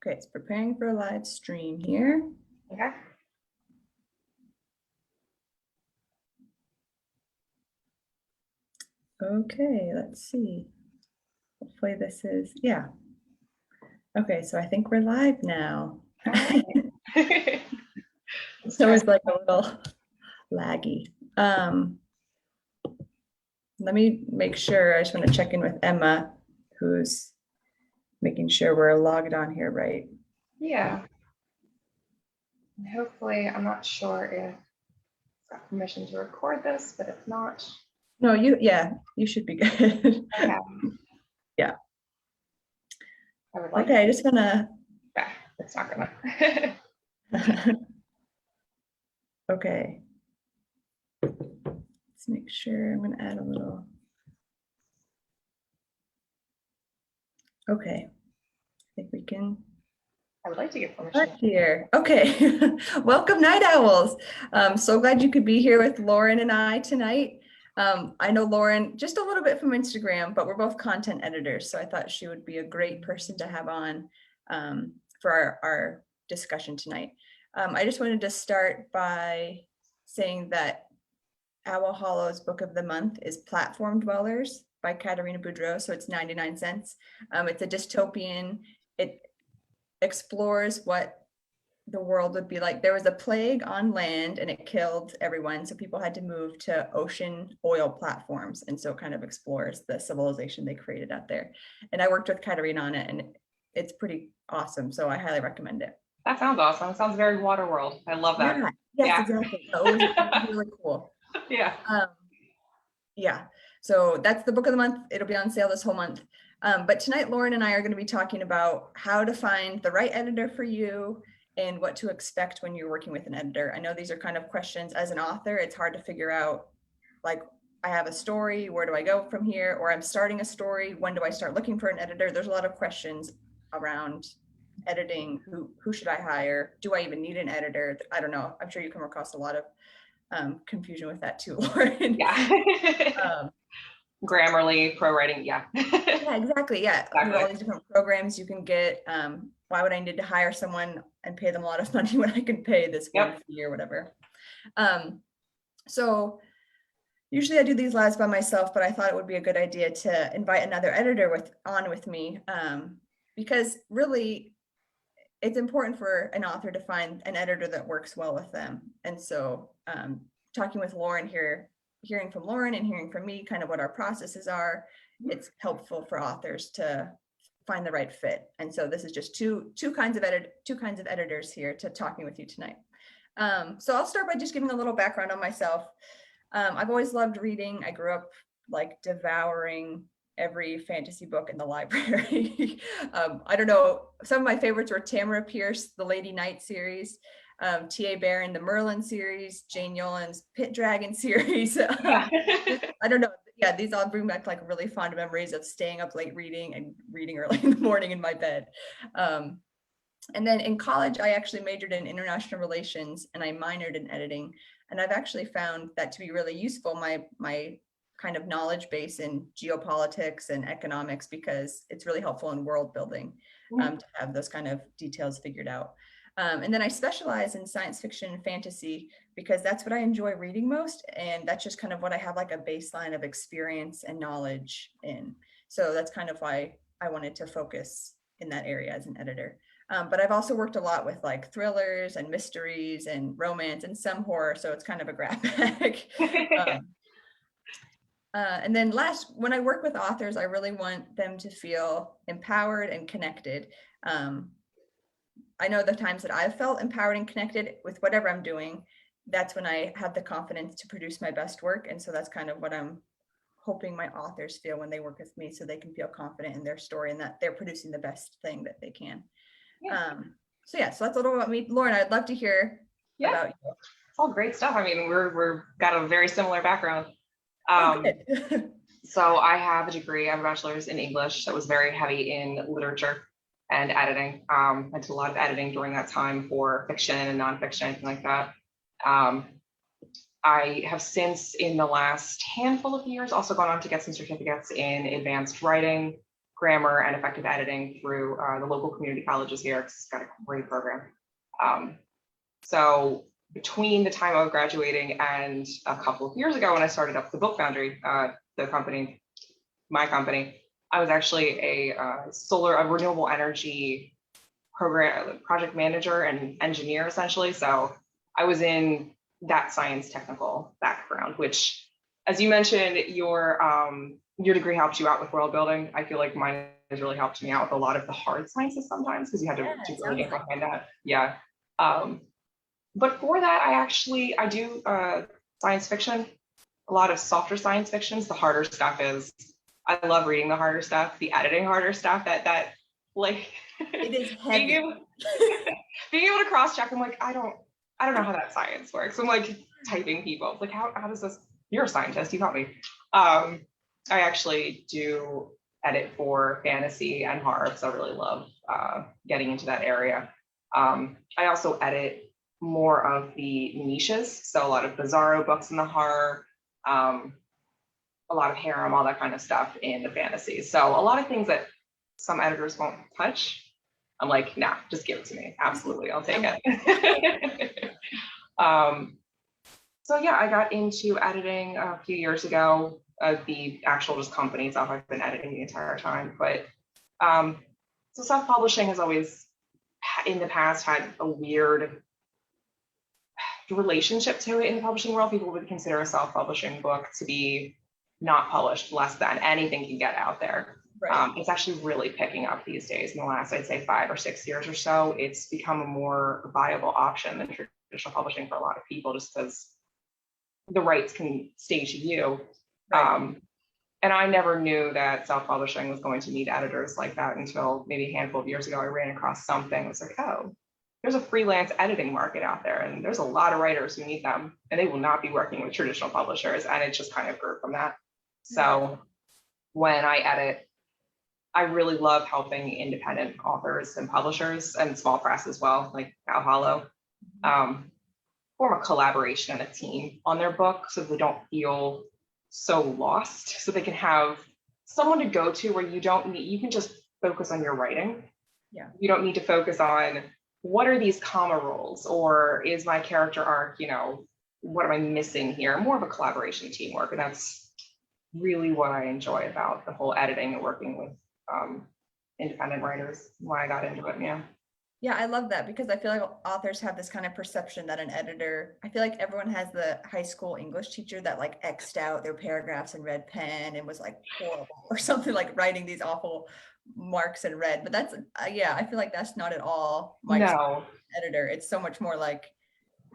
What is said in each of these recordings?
Okay, it's preparing for a live stream here. Okay. Okay, let's see. Hopefully this is, yeah. Okay, so I think we're live now. So it's like a little laggy. Let me make sure, I just want to check in with Emma, who's making sure we're logged on here, right? Yeah. And hopefully, I'm not sure if I've got permission to record this, but if not. No, you should be good. Okay. Yeah. I would like. Okay, I just wanna. Yeah, it's not gonna. Okay. Let's make sure. I'm gonna add a little. Okay. I think we can. I would like to get permission here. Okay. Welcome, Night Owls. So glad you could be here with Lauren and I tonight. I know Lauren just a little bit from Instagram, but we're both content editors, so I thought she would be a great person to have on for our discussion tonight. I just wanted to start by saying that Owl Hollow's book of the month is Platform Dwellers by Katerina Boudreau, so it's 99 cents. It's a dystopian. It explores what the world would be like. There was a plague on land and it killed everyone, so people had to move to ocean oil platforms, and so it kind of explores the civilization they created out there. And I worked with Katerina on it, and it's pretty awesome, so I highly recommend it. That sounds awesome. It sounds very Waterworld. I love that. Yeah, yes, yeah. Exactly. No, it was really cool. Yeah. Yeah, so that's the book of the month. It'll be on sale this whole month. But tonight, Lauren and I are going to be talking about how to find the right editor for you and what to expect when you're working with an editor. I know these are kind of questions as an author. It's hard to figure out, like, I have a story, where do I go from here? Or I'm starting a story, when do I start looking for an editor? There's a lot of questions around editing. Who should I hire? Do I even need an editor? I don't know. I'm sure you come across a lot of confusion with that too, Lauren. Yeah. Grammarly, pro writing, yeah. Yeah, exactly. Yeah, exactly. All these different programs you can get. Why would I need to hire someone and pay them a lot of money when I can pay this one fee or whatever? So usually I do these lives by myself, but I thought it would be a good idea to invite another editor with me, because really it's important for an author to find an editor that works well with them. And so talking with Lauren here, hearing from Lauren and hearing from me kind of what our processes are, it's helpful for authors to find the right fit. And so this is just two kinds of editors here to talking with you tonight. So I'll start by just giving a little background on myself. I've always loved reading. I grew up like devouring every fantasy book in the library. I don't know, some of my favorites were Tamara Pierce, the Lady Knight series, T.A. Barron, the Merlin series, Jane Yolen's Pit Dragon series. I don't know. Yeah, these all bring back like really fond memories of staying up late reading and reading early in the morning in my bed. And then in college, I actually majored in international relations and I minored in editing. And I've actually found that to be really useful, my kind of knowledge base in geopolitics and economics, because it's really helpful in world building to have those kind of details figured out. And then I specialize in science fiction and fantasy because that's what I enjoy reading most. And that's just kind of what I have like a baseline of experience and knowledge in. So that's kind of why I wanted to focus in that area as an editor. But I've also worked a lot with like thrillers and mysteries and romance and some horror. So it's kind of a grab bag. And then when I work with authors, I really want them to feel empowered and connected. I know the times that I've felt empowered and connected with whatever I'm doing, that's when I have the confidence to produce my best work. And so that's kind of what I'm hoping my authors feel when they work with me, so they can feel confident in their story and that they're producing the best thing that they can. So that's a little about me. Lauren, I'd love to hear about you. It's all great stuff. I mean, we're got a very similar background. So I have a degree, I have a bachelor's in English that was very heavy in literature and editing. I did a lot of editing during that time for fiction and nonfiction, anything like that. I have since, in the last handful of years, also gone on to get some certificates in advanced writing, grammar and effective editing through the local community colleges here. It's got a great program. So between the time I was graduating and a couple of years ago when I started up the book Foundry, the company, my company, I was actually a renewable energy program project manager and engineer essentially. So I was in that science technical background, which, as you mentioned, your degree helps you out with world building. I feel like mine has really helped me out with a lot of the hard sciences sometimes because you had to really get behind that. Yeah. But for that, I do science fiction, a lot of softer science fictions. The harder stuff is, I love reading the harder stuff, the editing harder stuff that like it is heavy. being able to cross check. I'm like, I don't know how that science works. I'm like typing people like, how does this, you're a scientist, you taught me. I actually do edit for fantasy and horror because I really love getting into that area. I also edit more of the niches, so a lot of bizarro books in the horror, a lot of harem, all that kind of stuff in the fantasy. So a lot of things that some editors won't touch, I'm like, nah, just give it to me. Absolutely, I'll take it. So yeah, I got into editing a few years ago. The actual just company itself, I've been editing the entire time. But so self-publishing has always, in the past, had a weird relationship to it in the publishing world. People would consider a self-publishing book to be not published less than anything can get out there. Right. It's actually really picking up these days. In the last, I'd say 5 or 6 years or so, it's become a more viable option than traditional publishing for a lot of people, just because the rights can stay to you. Right. And I never knew that self-publishing was going to need editors like that until maybe a handful of years ago. I ran across something. It was like, oh, there's a freelance editing market out there, and there's a lot of writers who need them, and they will not be working with traditional publishers. And it just kind of grew from that. So when I edit, I really love helping independent authors and publishers and small press as well, like Al Hollow, form a collaboration and a team on their book so they don't feel so lost, so they can have someone to go to where you can just focus on your writing. Yeah. You don't need to focus on what are these comma rules, or is my character arc, what am I missing here? More of a collaboration, teamwork. And that's really what I enjoy about the whole editing and working with independent writers, why I got into it. Yeah, I love that, because I feel like authors have this kind of perception that an editor, I feel like everyone has the high school English teacher that like X'd out their paragraphs in red pen and was like horrible or something, like writing these awful marks in red. But that's, yeah, I feel like that's not at all my editor. It's so much more like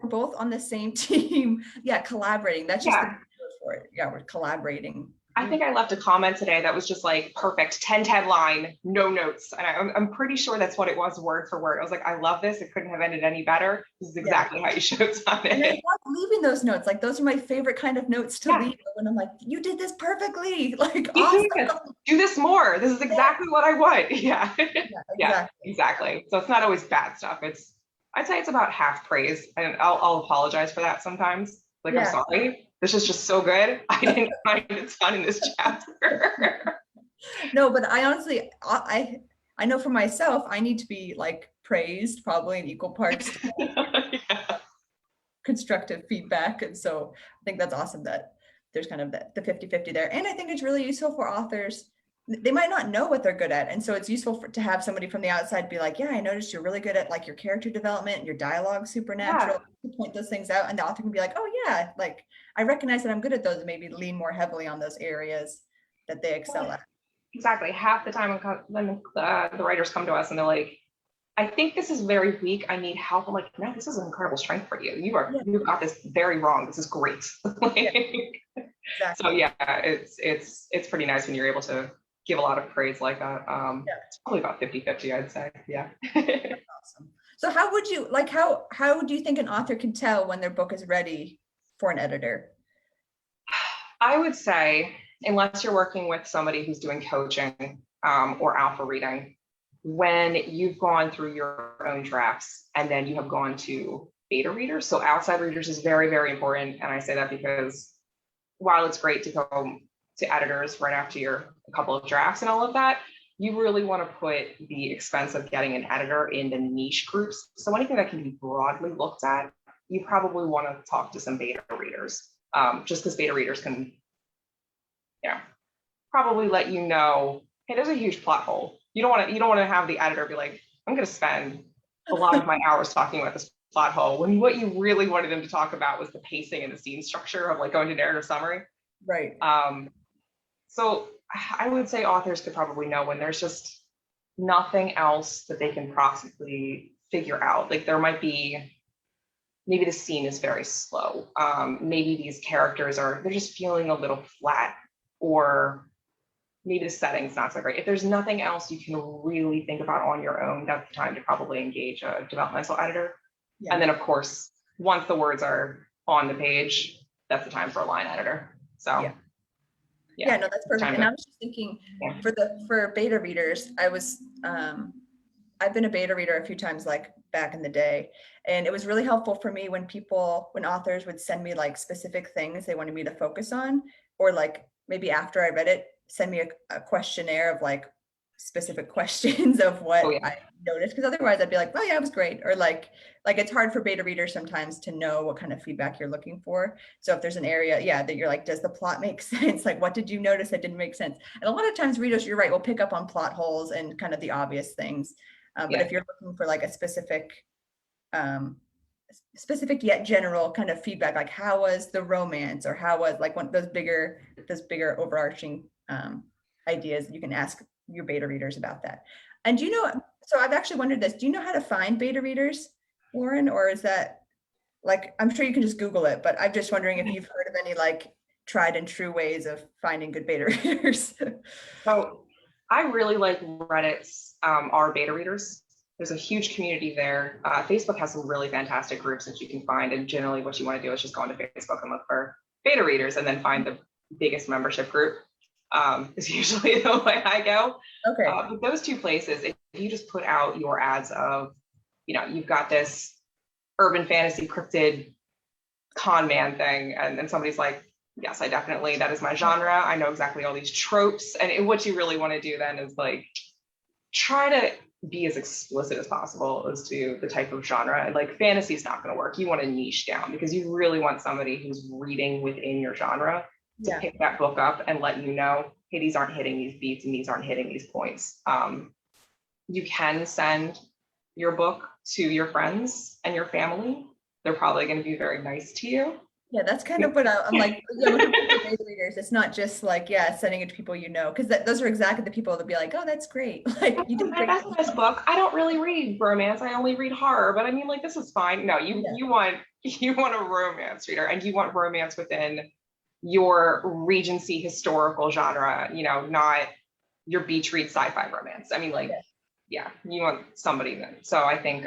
we're both on the same team. Yeah, collaborating. That's just the word for it. Yeah, we're collaborating. I think I left a comment today that was just like perfect 10-10 line, no notes. And I'm pretty sure that's what it was, word for word. I was like, I love this. It couldn't have ended any better. This is exactly how you should have done it. And I love leaving those notes. Like those are my favorite kind of notes to leave when I'm like, you did this perfectly. Like, awesome. Do this more. This is exactly what I want. Yeah, exactly. So it's not always bad stuff. I'd say it's about half praise. And I'll apologize for that sometimes. Like, I'm sorry. This is just so good. I didn't find it fun in this chapter. No, but I honestly, I know for myself, I need to be like praised probably in equal parts. Constructive feedback. And so I think that's awesome that there's kind of the 50-50 there. And I think it's really useful for authors. They might not know what they're good at. And so it's useful to have somebody from the outside be like, yeah, I noticed you're really good at like your character development and your dialogue supernatural, to point those things out. And the author can be like, oh yeah, like I recognize that I'm good at those, and maybe lean more heavily on those areas that they excel at. Exactly. Half the time when the writers come to us and they're like, I think this is very weak. I need help. I'm like, no, this is an incredible strength for you. You've got this very wrong. This is great. Exactly. So yeah, it's pretty nice when you're able to give a lot of praise like that. It's probably about 50-50, I'd say. Yeah. That's awesome. So how would you how do you think an author can tell when their book is ready for an editor? I would say, unless you're working with somebody who's doing coaching or alpha reading, when you've gone through your own drafts and then you have gone to beta readers. So outside readers is very, very important. And I say that because while it's great to go to editors right after a couple of drafts and all of that, you really want to put the expense of getting an editor in the niche groups. So anything that can be broadly looked at, you probably want to talk to some beta readers, just because beta readers can, probably let you know, hey, there's a huge plot hole. You don't want to have the editor be like, I'm going to spend a lot of my hours talking about this plot hole, when what you really wanted them to talk about was the pacing and the scene structure of like going to narrative summary. Right. So I would say authors could probably know when there's just nothing else that they can possibly figure out. Like there might be, maybe the scene is very slow. Maybe these characters they're just feeling a little flat, or maybe the setting's not so great. If there's nothing else you can really think about on your own, that's the time to probably engage a developmental editor. Yeah. And then of course, once the words are on the page, that's the time for a line editor. So yeah, no, that's perfect. And I was just thinking for beta readers, I've been a beta reader a few times, like back in the day. And it was really helpful for me when authors would send me like specific things they wanted me to focus on, or like maybe after I read it, send me a questionnaire of like specific questions of what I noticed. Because otherwise I'd be like, oh yeah, it was great. Or like it's hard for beta readers sometimes to know what kind of feedback you're looking for. So if there's an area, that you're like, does the plot make sense? Like, what did you notice that didn't make sense? And a lot of times readers, you're right, will pick up on plot holes and kind of the obvious things. But if you're looking for like a specific yet general kind of feedback, like how was the romance, or how was like those bigger overarching ideas, you can ask your beta readers about that. And so I've actually wondered this, do you know how to find beta readers, Lauren, or is that like, I'm sure you can just Google it, but I'm just wondering if you've heard of any like tried and true ways of finding good beta readers. So I really like Reddit's our beta readers. There's a huge community there. Facebook has some really fantastic groups that you can find. And generally what you want to do is just go onto Facebook and look for beta readers and then find the biggest membership group is usually the way I go. Okay. But those two places, if you just put out your ads of, you've got this urban fantasy cryptid con man thing, and then somebody's like, yes, that is my genre. I know exactly all these tropes. And what you really want to do then is like, try to be as explicit as possible as to the type of genre. Like fantasy is not going to work. You want to niche down because you really want somebody who's reading within your genre to pick that book up and let you know, hey, these aren't hitting these beats and these aren't hitting these points. You can send your book to your friends and your family. They're probably going to be very nice to you. Yeah, that's kind of what I'm like, looking for beta readers. It's not just like, sending it to people because those are exactly the people that be like, oh, that's great. Like, you did great. That's a nice book. I don't really read romance. I only read horror, but I mean, like, this is fine. No, you want a romance reader, and you want romance within your Regency historical genre, not your beach read sci-fi romance. I mean, like, you want somebody then. So I think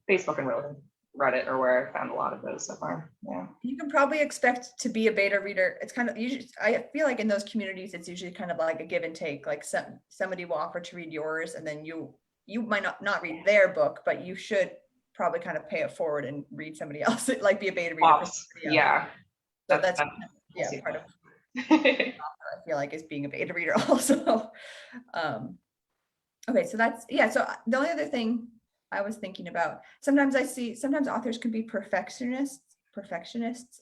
Facebook and Reddit are where I found a lot of those so far. Yeah. You can probably expect to be a beta reader. It's kind of usually, I feel like in those communities, it's usually kind of like a give and take. Like somebody will offer to read yours, and then you might not read their book, but you should probably kind of pay it forward and read somebody else, like be a beta reader. Yeah. So that's part of I feel like is being a beta reader also. Okay, so that's, so the only other thing I was thinking about, sometimes authors can be perfectionists,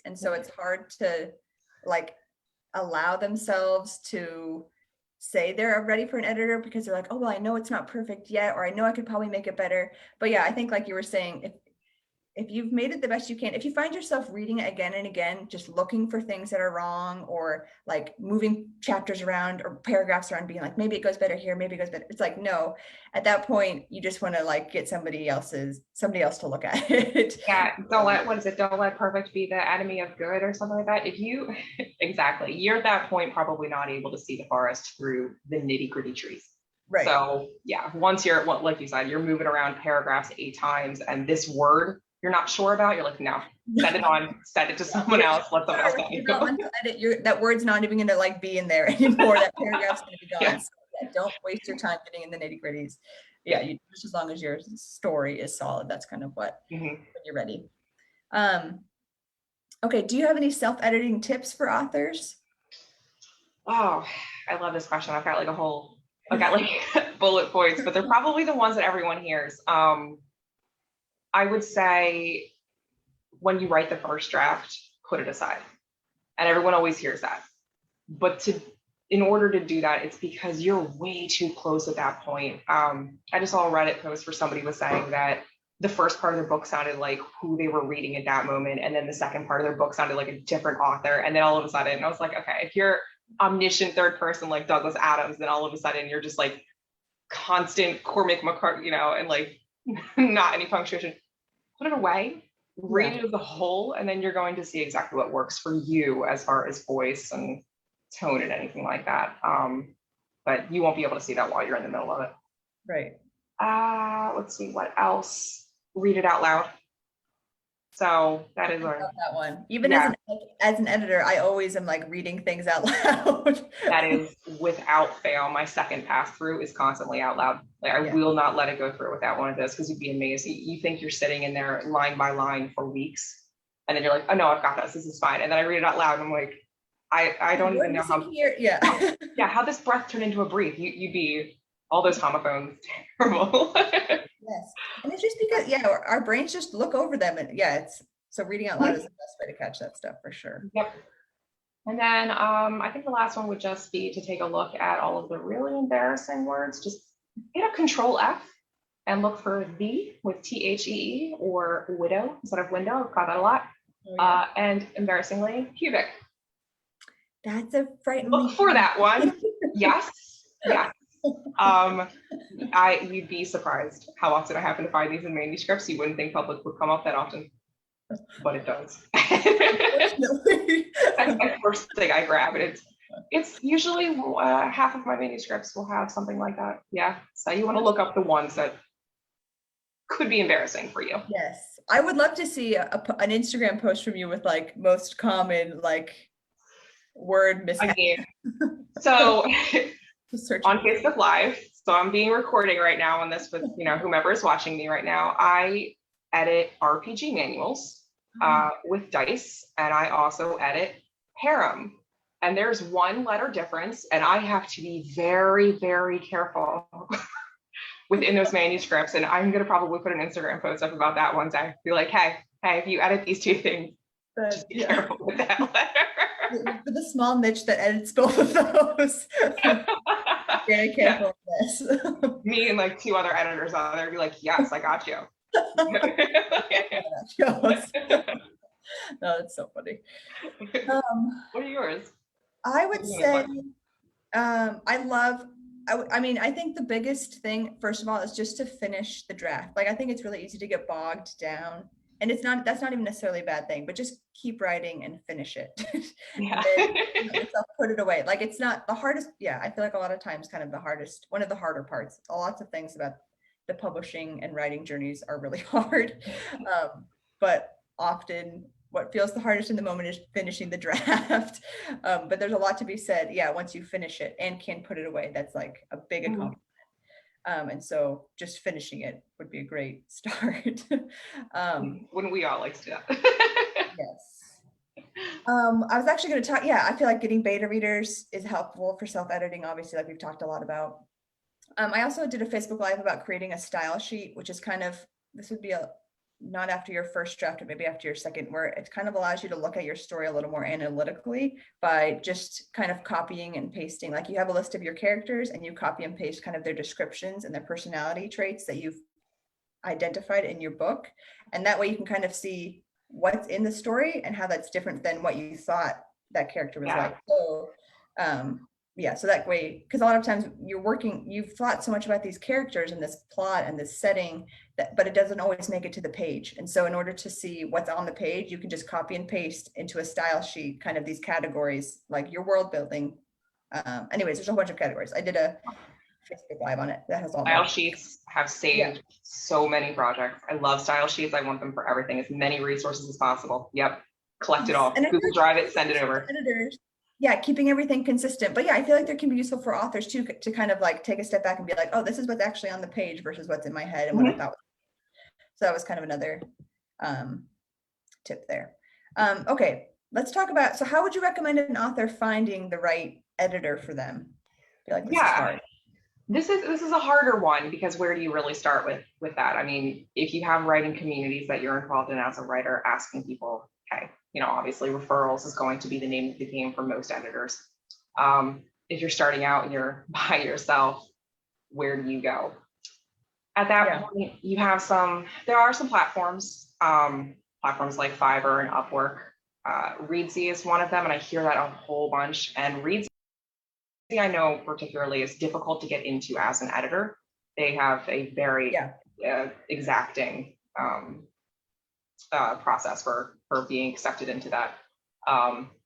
and so it's hard to like allow themselves to say they're ready for an editor because they're like, oh, well, I know it's not perfect yet, or I know I could probably make it better. But I think like you were saying, if you've made it the best you can, if you find yourself reading it again and again, just looking for things that are wrong, or like moving chapters around or paragraphs around, being like, maybe it goes better here, maybe it goes better. It's like, no, at that point, you just want to like get somebody else to look at it. Yeah. Don't let perfect be the enemy of good or something like that. If you, exactly, you're at that point, probably not able to see the forest through the nitty gritty trees. Right. So once you're, like you said, you're moving around paragraphs 8 times and this word you're not sure about, you're like, no, send it to someone else, let someone else edit. That word's not even gonna like be in there anymore. That paragraph's gonna be gone. Yeah. So don't waste your time getting in the nitty gritties. Just as long as your story is solid, that's kind of what when you're ready. Okay, do you have any self-editing tips for authors? Oh, I love this question. I've got like bullet points, but they're probably the ones that everyone hears. I would say when you write the first draft, put it aside. And everyone always hears that. But in order to do that, it's because you're way too close at that point. I just saw a Reddit post where somebody was saying that the first part of their book sounded like who they were reading at that moment, and then the second part of their book sounded like a different author. And then all of a sudden, I was like, okay, if you're omniscient third person like Douglas Adams, then all of a sudden you're just like constant Cormac McCarthy, and like not any punctuation. Put it away, read it as a whole, and then you're going to see exactly what works for you as far as voice and tone and anything like that. But you won't be able to see that while you're in the middle of it. Right. Let's see what else. Read it out loud. So that is that one. Even as an editor, I always am like reading things out loud. That is without fail. My second pass through is constantly out loud. Like I will not let it go through without one of those, because you'd be amazed. You think you're sitting in there line by line for weeks, and then you're like, oh no, I've got this. This is fine. And then I read it out loud, and I'm like, I don't even know how. How this breath turned into a breathe. You'd be all those homophones terrible. Yes, and it's just because our brains just look over them, and it's so reading out loud is the best way to catch that stuff for sure. Yep. And then I think the last one would just be to take a look at all of the really embarrassing words. Just hit a Control F and look for the with THEE or widow instead of window. I've got that a lot. And embarrassingly, pubic. That's a frightening. Look for that one. Yes. You'd be surprised how often I happen to find these in manuscripts. You wouldn't think public would come up that often, but it does. That's the first thing I grab, and it's usually half of my manuscripts will have something like that. Yeah, so you want to look up the ones that could be embarrassing for you. Yes, I would love to see an Instagram post from you with like most common like word mishap. So on Facebook Live, so I'm being recording right now on this with whomever is watching me right now. I edit RPG manuals with dice, and I also edit harem. And there's one letter difference, and I have to be very, very careful within those manuscripts. And I'm gonna probably put an Instagram post up about that one day. Be like, hey, if you edit these two things, just be careful with that letter. For the small niche that edits both of those. Very careful with this. Me and like two other editors out there be like, yes, I got you. No, that's so funny. What are yours? I would say I think the biggest thing, first of all, is just to finish the draft. Like I think it's really easy to get bogged down, and that's not even necessarily a bad thing, but just keep writing and finish it. Then, put it away. Like it's not the hardest. I feel like a lot of times one of the harder parts. Lots of things about the publishing and writing journeys are really hard, but often what feels the hardest in the moment is finishing the draft. But there's a lot to be said. Once you finish it and can put it away, that's like a big accomplishment. And so just finishing it would be a great start. Wouldn't we all like to do that? Yes. I was actually going to talk. I feel like getting beta readers is helpful for self-editing, obviously, like we've talked a lot about. I also did a Facebook Live about creating a style sheet, which is this would be not after your first draft, but maybe after your second, where it kind of allows you to look at your story a little more analytically by just kind of copying and pasting. Like you have a list of your characters and you copy and paste kind of their descriptions and their personality traits that you've identified in your book. And that way you can kind of see what's in the story and how that's different than what you thought that character was like. So so that way, because a lot of times you've thought so much about these characters and this plot and this setting, but it doesn't always make it to the page. And so in order to see what's on the page, you can just copy and paste into a style sheet, kind of these categories, like your world building. Anyways, there's a whole bunch of categories. I did a Facebook Live on it that has all style sheets have saved so many projects. I love style sheets. I want them for everything, as many resources as possible. Collect it all. Google Drive it, send it over. Editors, keeping everything consistent. But I feel like there can be useful for authors too, to kind of like take a step back and be like, oh, this is what's actually on the page versus what's in my head and what I thought. So that was kind of another tip there. Okay, let's talk about, so how would you recommend an author finding the right editor for them? I feel like this is hard. This is a harder one because where do you really start with that? I mean, if you have writing communities that you're involved in as a writer, asking people, okay, obviously referrals is going to be the name of the game for most editors. If you're starting out and you're by yourself, where do you go? At that point, you have there are some platforms, platforms like Fiverr and Upwork. Readsy is one of them, and I hear that a whole bunch. And Readsy, I know particularly, is difficult to get into as an editor. They have a very exacting process for being accepted into that.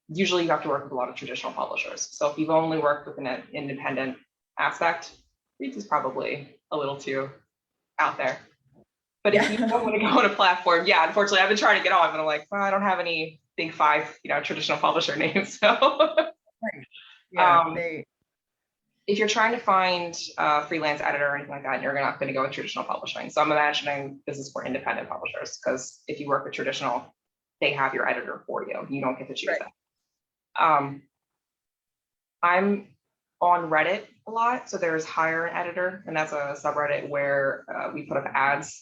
Usually you have to work with a lot of traditional publishers. So if you've only worked with an independent aspect, Reads is probably a little too out there. But if you don't want to go on a platform, unfortunately, I've been trying to get on, but I'm like, well, I don't have any big five, traditional publisher names. So if you're trying to find a freelance editor or anything like that, you're not going to go with traditional publishing. So I'm imagining this is for independent publishers, because if you work with traditional, they have your editor for you. You don't get to choose that. I'm on Reddit a lot. So there's Hire an Editor, and that's a subreddit where we put up ads.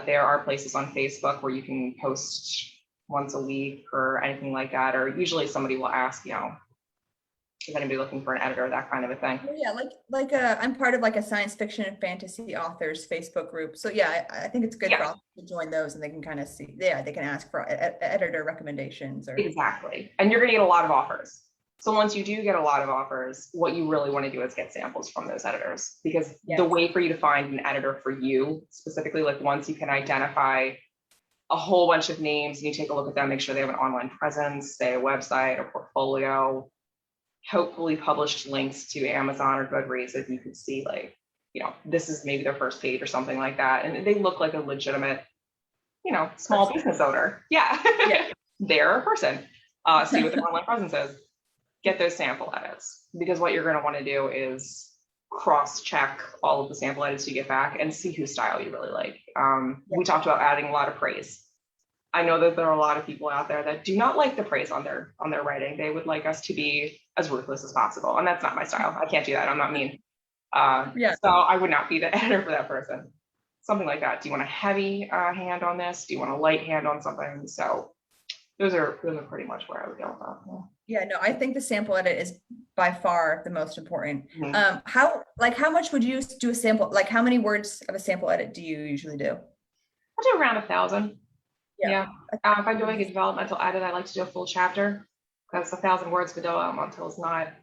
There are places on Facebook where you can post once a week or anything like that, or usually somebody will ask, is anybody looking for an editor, that kind of a thing. Yeah, I'm part of like a science fiction and fantasy authors Facebook group. So I think it's good for authors to join those, and they can kind of see, they can ask for editor recommendations. Exactly. And you're going to get a lot of offers. So once you do get a lot of offers, what you really want to do is get samples from those editors, because the way for you to find an editor for you specifically, like once you can identify a whole bunch of names and you take a look at them, make sure they have an online presence, say a website or portfolio, hopefully published links to Amazon or Goodreads that you could see, like, this is maybe their first page or something like that. And they look like a legitimate, small business owner. They're a person. See what their online presence is. Get those sample edits, because what you're going to want to do is cross-check all of the sample edits you get back and see whose style you really like. We talked about adding a lot of praise. I know that there are a lot of people out there that do not like the praise on their writing. They would like us to be as ruthless as possible, and that's not my style. I can't do that. I'm not mean. So I would not be the editor for that person. Something like that. Do you want a heavy hand on this? Do you want a light hand on something? So those are pretty much where I would go with that. I think the sample edit is by far the most important. How much would you do a sample? Like, how many words of a sample edit do you usually do? I do around 1,000. If I'm doing a developmental edit, I like to do a full chapter, because 1,000 words of developmental is not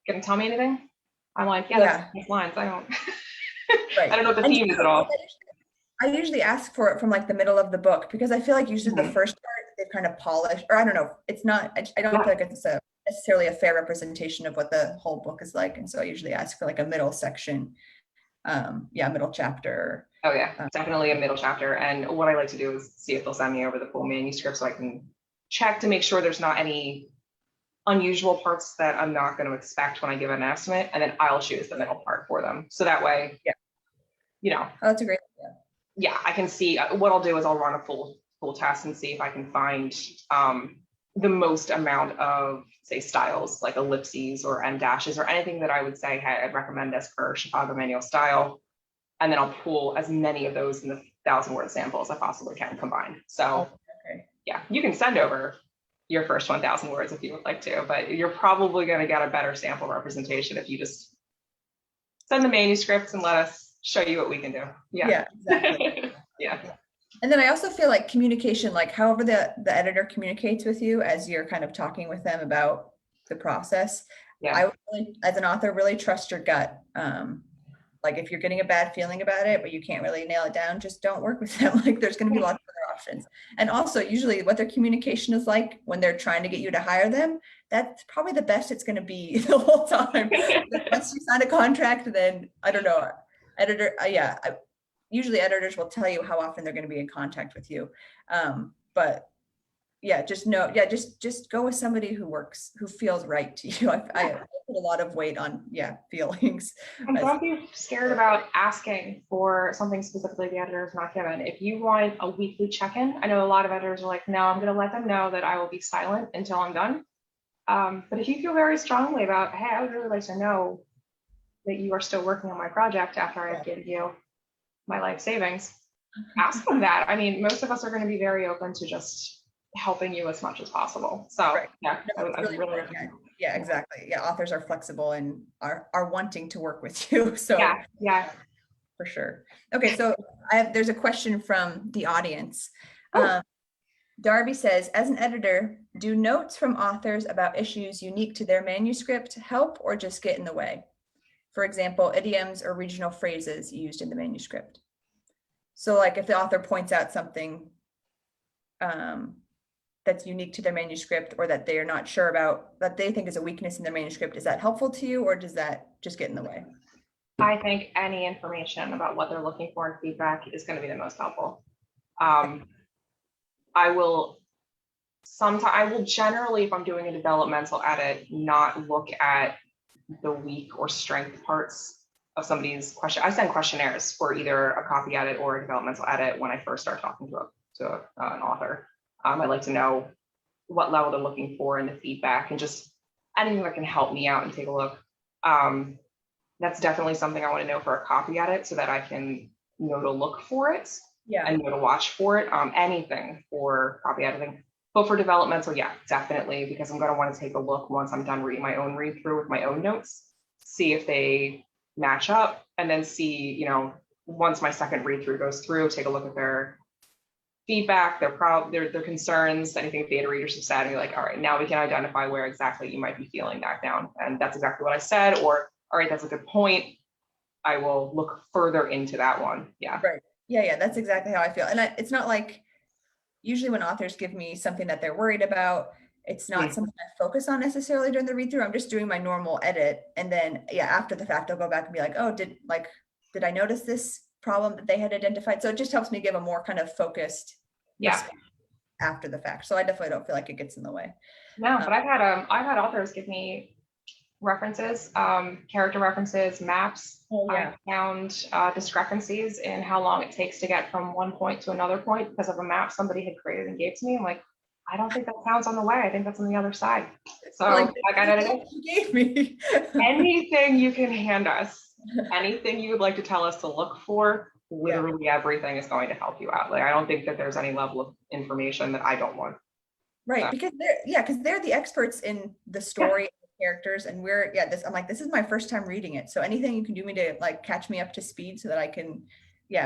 going to tell me anything. I'm like, that's lines. I don't I don't know what the theme is at all. I usually ask for it from like the middle of the book, because I feel like usually the first part they've kind of polished, or I don't know, it's not, I don't feel like it's necessarily a fair representation of what the whole book is like. And so I usually ask for like a middle section, middle chapter. Definitely a middle chapter. And what I like to do is see if they'll send me over the full manuscript so I can check to make sure there's not any unusual parts that I'm not going to expect when I give an estimate, and then I'll choose the middle part for them. So that way, Oh, that's a great idea. I can see what I'll do is I'll run a full test and see if I can find the most amount of, say, styles like ellipses or end dashes or anything that I would say, hey, I'd recommend this for Chicago manual style. And then I'll pull as many of those in the 1,000-word sample as I possibly can combined. So you can send over your first 1,000 words if you would like to, but you're probably going to get a better sample representation if you just send the manuscripts and let us show you what we can do. Exactly. And then I also feel like communication, like however the editor communicates with you as you're kind of talking with them about the process, I would really, as an author, really trust your gut. Like if you're getting a bad feeling about it, but you can't really nail it down, just don't work with them. Like there's going to be lots of other options. And also usually what their communication is like when they're trying to get you to hire them, that's probably the best it's going to be the whole time. Once you sign a contract, then I don't know, editor, usually editors will tell you how often they're going to be in contact with you. But just go with somebody who feels right to you. I put a lot of weight on feelings. And don't be scared about asking for something specifically the editor is not given. If you want a weekly check-in, I know a lot of editors are like, no, I'm going to let them know that I will be silent until I'm done. But if you feel very strongly about, hey, I would really like to know, that you are still working on my project after I've given you my life savings, ask them that. I mean, most of us are going to be very open to just helping you as much as possible. So yeah, No, I really really, yeah, exactly. Yeah, authors are flexible and are wanting to work with you. So yeah, for sure. Okay, so there's a question from the audience. Darby says, as an editor, do notes from authors about issues unique to their manuscript help or just get in the way? For example, idioms or regional phrases used in the manuscript. So like if the author points out something that's unique to their manuscript or that they are not sure about, that they think is a weakness in their manuscript, is that helpful to you or does that just get in the way? I think any information about what they're looking for in feedback is going to be the most helpful. I will generally, if I'm doing a developmental edit, not look at the weak or strength parts of somebody's question. I send questionnaires for either a copy edit or a developmental edit when I first start talking to an author. I like to know what level they're looking for in the feedback and just anything that can help me out and take a look. That's definitely something I want to know for a copy edit so that I can know to look for it and know to watch for it. Anything for copy editing. But for developmental, yeah, definitely, because I'm going to want to take a look once I'm done reading my own read through with my own notes, see if they match up, and then see, once my second read through goes through, take a look at their feedback, their concerns, anything beta readers have said, and be like, all right, now we can identify where exactly you might be feeling that down. And that's exactly what I said, or all right, that's a good point. I will look further into that one. Yeah. Right. Yeah, that's exactly how I feel. And it's not like, usually when authors give me something that they're worried about, it's not something I focus on necessarily during the read through. I'm just doing my normal edit. And then after the fact, I'll go back and be like, oh, did I notice this problem that they had identified? So it just helps me give a more kind of focused response after the fact. So I definitely don't feel like it gets in the way. No, but I've had authors give me references, character references, maps. I found discrepancies in how long it takes to get from one point to another point because of a map somebody had created and gave to me. I'm like, I don't think that sounds on the way. I think that's on the other side. So I got edited. You gave me anything you can hand us, anything you would like to tell us to look for, literally everything is going to help you out. Like, I don't think that there's any level of information that I don't want. Right, because they're the experts in the story characters, and I'm like, this is my first time reading it, so anything you can do me to like catch me up to speed so that I can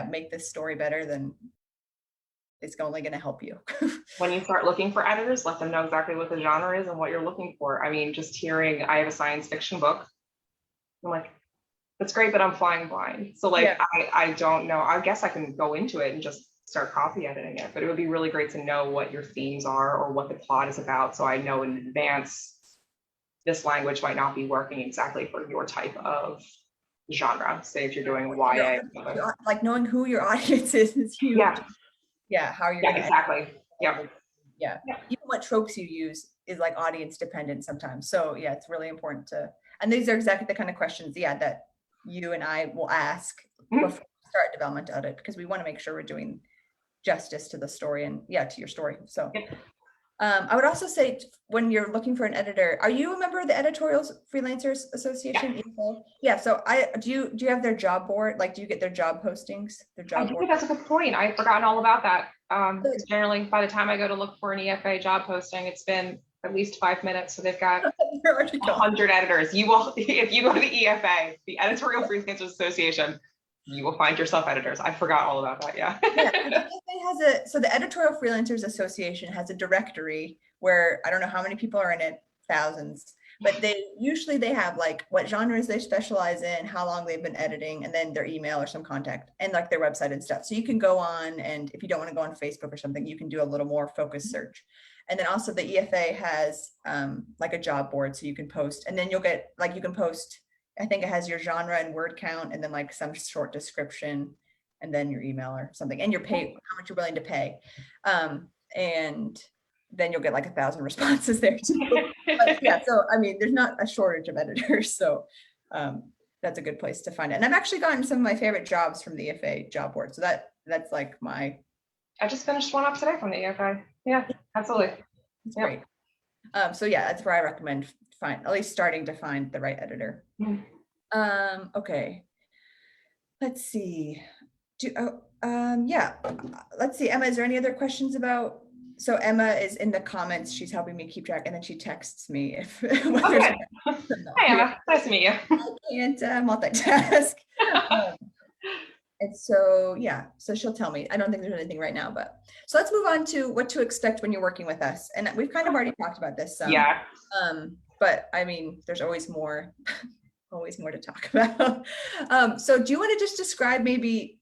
make this story better, then it's only going to help you. When you start looking for editors, let them know exactly what the genre is and what you're looking for. I mean, just hearing I have a science fiction book, I'm like, that's great, but I'm flying blind, so like I don't know. I guess I can go into it and just start copy editing it, but it would be really great to know what your themes are or what the plot is about, so I know in advance this language might not be working exactly for your type of genre. Say if you're doing YA, like knowing who your audience is huge. How you're exactly. Even what tropes you use is like audience dependent sometimes, so it's really important and these are exactly the kind of questions that you and I will ask before we start development edit, because we want to make sure we're doing justice to the story and to your story. So I would also say, when you're looking for an editor, are you a member of the Editorial Freelancers Association? So do you have their job board? Like, do you get their job postings? I think that's a good point. I've forgotten all about that. Generally, by the time I go to look for an EFA job posting, it's been at least 5 minutes. So they've got 100 editors. If you go to the EFA, the Editorial Freelancers Association, you will find yourself editors. I forgot all about that. So the Editorial Freelancers Association has a directory where I don't know how many people are in it, thousands, but they have like what genres they specialize in, how long they've been editing, and then their email or some contact, and like their website and stuff. So you can go on, and if you don't want to go on Facebook or something, you can do a little more focused search. And then also the EFA has like a job board, so you can post, and then you'll get you can post, I think it has your genre and word count, and then like some short description, and then your email or something, and your pay, how much you're willing to pay. And then you'll get like 1,000 responses there too. But so I mean, there's not a shortage of editors, so that's a good place to find it. And I've actually gotten some of my favorite jobs from the EFA job board, so that's like I just finished one up today from the EFA. Yeah, absolutely. It's great. So that's where I recommend at least starting to find the right editor. Okay. Let's see. Yeah. Let's see. Emma, is there any other questions about? So Emma is in the comments. She's helping me keep track, and then she texts me if when there's Okay. Hi, Emma. Nice to meet you. I can't multitask. And so, yeah, so she'll tell me. I don't think there's anything right now, but so let's move on to what to expect when you're working with us. And we've kind of already talked about this some. Yeah. But I mean, there's always more, always more to talk about. So do you want to just describe maybe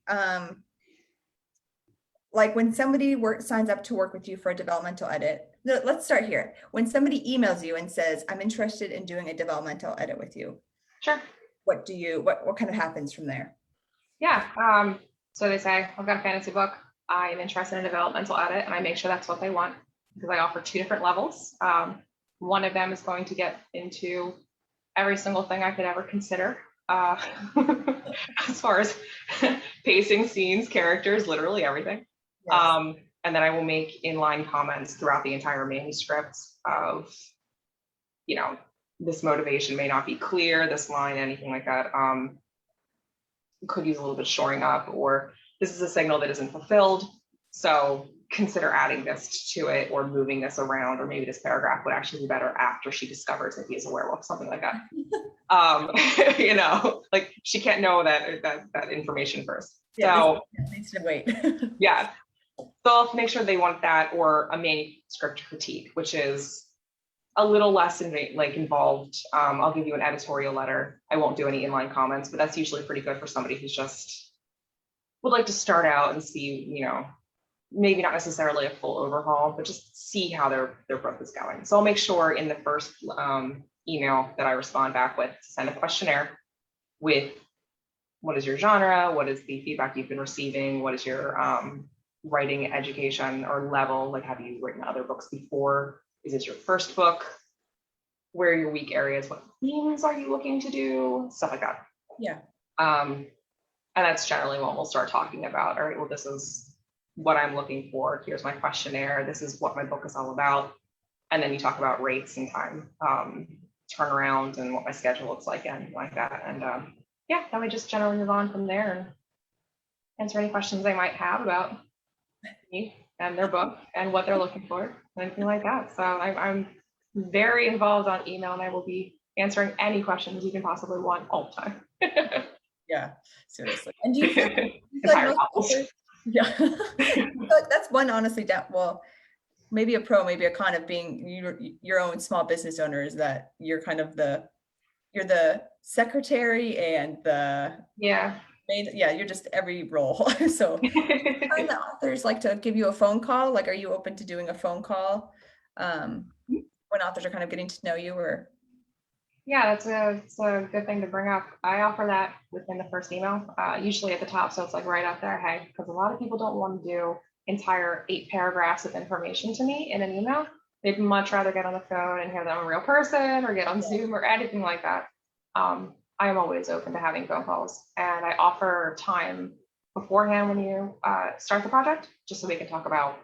like when somebody signs up to work with you for a developmental edit? Let's start here. When somebody emails you and says, I'm interested in doing a developmental edit with you. Sure. What kind of happens from there? Yeah. So they say, I've got a fantasy book. I am interested in a developmental edit, and I make sure that's what they want because I offer 2 different levels. One of them is going to get into every single thing I could ever consider as far as pacing, scenes, characters, literally everything. Yes. And then I will make inline comments throughout the entire manuscript of, this motivation may not be clear, this line, anything like that. Could use a little bit of shoring up, or this is a signal that isn't fulfilled. So consider adding this to it or moving this around, or maybe this paragraph would actually be better after she discovers that he is a werewolf, something like that. Like she can't know that information first. Yeah, so it needs to wait. Yeah. So I'll make sure they want that, or a manuscript critique, which is a little less involved. I'll give you an editorial letter. I won't do any inline comments, but that's usually pretty good for somebody who's just would like to start out and see, maybe not necessarily a full overhaul, but just see how their book is going. So I'll make sure in the first email that I respond back with to send a questionnaire with what is your genre, what is the feedback you've been receiving, what is your writing education or level, like have you written other books before? Is this your first book? Where are your weak areas? What themes are you looking to do? Stuff like that. Yeah. And that's generally what we'll start talking about. All right, well, this is what I'm looking for. Here's my questionnaire. This is what my book is all about. And then you talk about rates and time, turnaround, and what my schedule looks like and like that. And yeah, then we just generally move on from there and answer any questions they might have about me and their book and what they're looking for, anything like that. So I'm very involved on email, and I will be answering any questions you can possibly want all the time. Yeah, seriously. And do you feel like yeah, that's one honestly well, maybe a pro, maybe a con of being your own small business owner is that you're kind of you're the secretary and the you're just every role. So find the authors like to give you a phone call. Like, are you open to doing a phone call when authors are kind of getting to know you? Or yeah, it's a good thing to bring up. I offer that within the first email, usually at the top, so it's like right up there. Hey, because a lot of people don't want to do entire 8 paragraphs of information to me in an email. They'd much rather get on the phone and hear them a real person, or get on Zoom or anything like that. I am always open to having phone calls, and I offer time beforehand when you start the project, just so we can talk about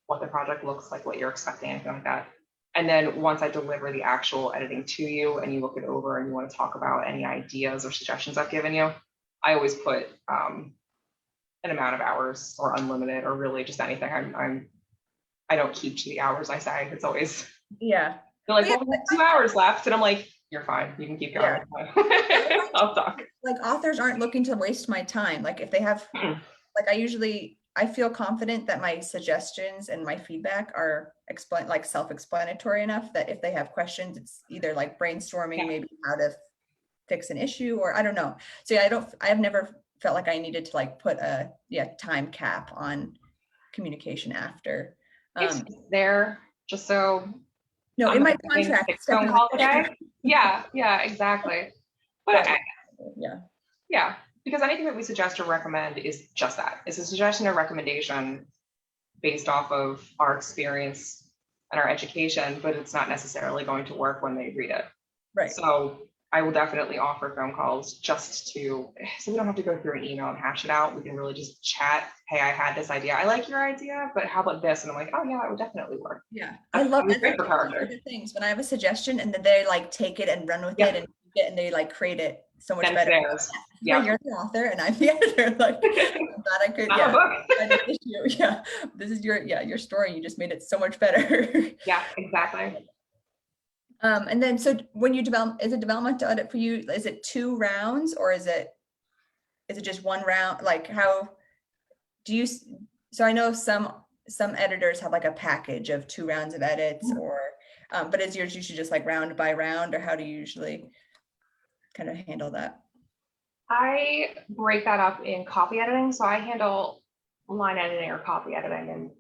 what the project looks like, what you're expecting, anything like that. And then once I deliver the actual editing to you and you look it over and you want to talk about any ideas or suggestions I've given you, I always put an amount of hours or unlimited or really just anything. I don't keep to the hours I say. It's always they're like, well, we have 2 hours left, and I'm like, you're fine. You can keep going. Yeah. I'll talk. Like, authors aren't looking to waste my time. Like, if they have, like, I feel confident that my suggestions and my feedback are self-explanatory enough that if they have questions, it's either like brainstorming maybe how to fix an issue, or I don't know. So yeah, I've never felt like I needed to like put a time cap on communication after. It's there just so. No, in my contract. Phone call today. Yeah, exactly. But yeah, because anything that we suggest or recommend is just that. It's a suggestion or recommendation based off of our experience and our education, but it's not necessarily going to work when they read it. Right. So I will definitely offer phone calls so we don't have to go through an email and hash it out. We can really just chat. Hey, I had this idea. I like your idea, but how about this? And I'm like, oh yeah, that would definitely work. Yeah. I love great for things when I have a suggestion and then they like take it and run with it and they like create it so much Than better. theirs. Yeah, Yeah. you're the author and I'm the editor. Like, I'm glad I could, Not a book. find an issue. Yeah, this is your story. You just made it so much better. Yeah, exactly. And then, so when you develop, is it developmental edit for you? Is it 2 rounds or is it just 1 round? Like, how do you? So I know some editors have like a package of 2 rounds of edits, or but is yours usually just like round by round, or how do you usually kind of handle that? I break that up in copy editing. So I handle line editing or copy editing, and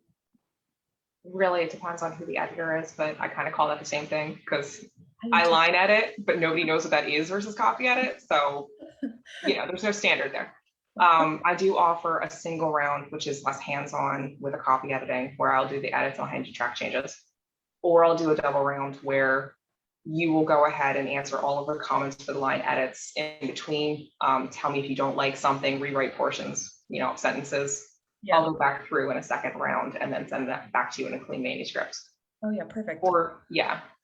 really it depends on who the editor is, but I kind of call that the same thing because I line edit, but nobody knows what that is versus copy edit. So, there's no standard there. I do offer a single round, which is less hands-on with a copy editing, where I'll do the edits, I'll hand you track changes, or I'll do a double round where you will go ahead and answer all of the comments for the line edits in between. Tell me if you don't like something, rewrite portions, sentences. Yeah. I'll go back through in a second round and then send that back to you in a clean manuscript. Oh yeah, perfect. Or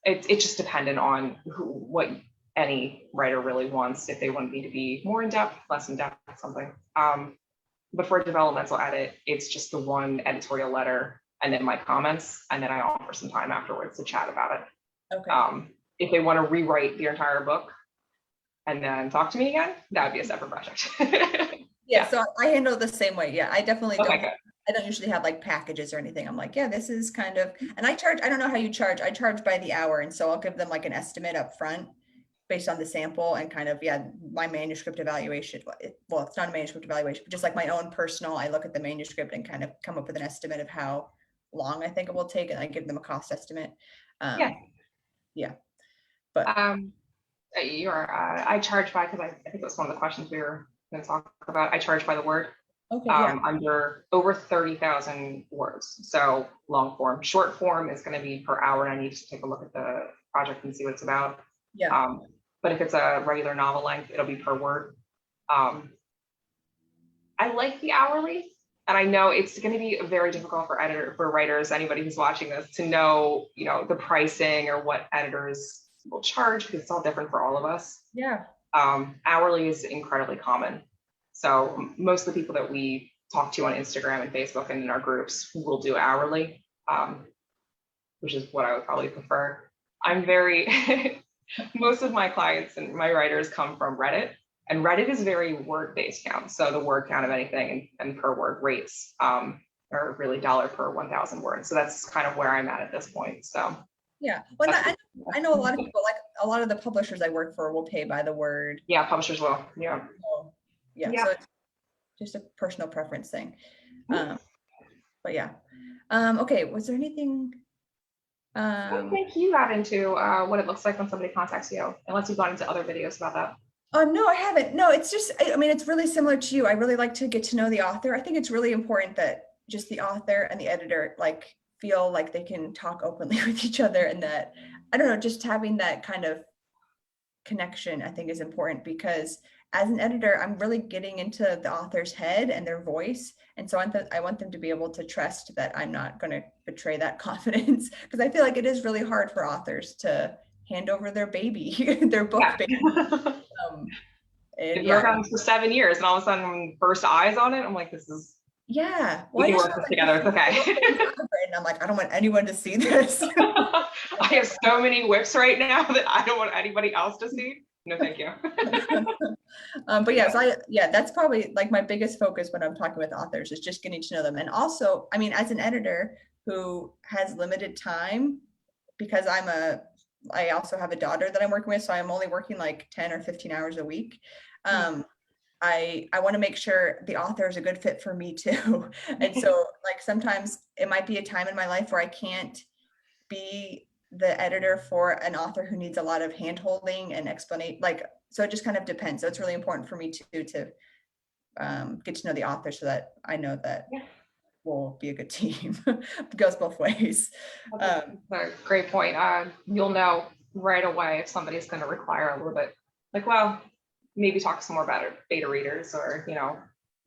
it's just dependent on what any writer really wants. If they want me to be more in depth, less in depth, something. But for a developmental edit, it's just the one editorial letter and then my comments, and then I offer some time afterwards to chat about it. Okay. If they want to rewrite the entire book and then talk to me again, that would be a separate project. Yeah, so I handle it the same way. Yeah, I definitely don't. Okay, good. I don't usually have like packages or anything. I'm like, yeah, this is kind of, and I don't know how you charge. I charge by the hour. And so I'll give them like an estimate up front based on the sample and kind of, my manuscript evaluation. Well, it's not a manuscript evaluation, but just like my own personal, I look at the manuscript and kind of come up with an estimate of how long I think it will take. And I give them a cost estimate. Yeah. But I charge by, because I think it was one of the questions we were going to talk about. I charge by the word. Okay, under over 30,000 words. So long form. Short form is going to be per hour, and I need to take a look at the project and see what it's about. Yeah. But if it's a regular novel length, it'll be per word. I like the hourly, and I know it's going to be very difficult for writers, anybody who's watching this, to know, the pricing or what editors will charge, because it's all different for all of us. Yeah. Hourly is incredibly common. So most of the people that we talk to on Instagram and Facebook and in our groups will do hourly, which is what I would probably prefer. Most of my clients and my writers come from Reddit, and Reddit is very word-based count. So the word count of anything and per word rates are really dollar per 1,000 words. So that's kind of where I'm at this point. So yeah, well, I know a lot of people, like a lot of the publishers I work for will pay by the word. Yeah, publishers will. Yeah. So it's just a personal preference thing. But yeah. Okay, was there anything? I think you got into what it looks like when somebody contacts you, unless you've gone into other videos about that. No, I haven't. No, it's just, I mean, it's really similar to you. I really like to get to know the author. I think it's really important that just the author and the editor like feel like they can talk openly with each other, and that, I don't know, just having that kind of connection I think is important, because as an editor, I'm really getting into the author's head and their voice. And so I want them to be able to trust that I'm not going to betray that confidence, because I feel like it is really hard for authors to hand over their baby, their book baby. If you're on for 7 years and all of a sudden first eyes on it, I'm like, this is, we can work this together. It's okay. And I'm like, I don't want anyone to see this. I have so many whips right now that I don't want anybody else to see. No, thank you. But that's probably like my biggest focus when I'm talking with authors, is just getting to know them. And also, I mean, as an editor who has limited time, because I also have a daughter that I'm working with, so I'm only working like 10 or 15 hours a week. I want to make sure the author is a good fit for me too. And so like sometimes it might be a time in my life where I can't be the editor for an author who needs a lot of hand-holding and explanation, so it just kind of depends. So it's really important for me to get to know the author, so that I know that we'll be a good team. It goes both ways. That's a great point. You'll know right away if somebody's going to require a little bit, maybe talk to some more beta readers, or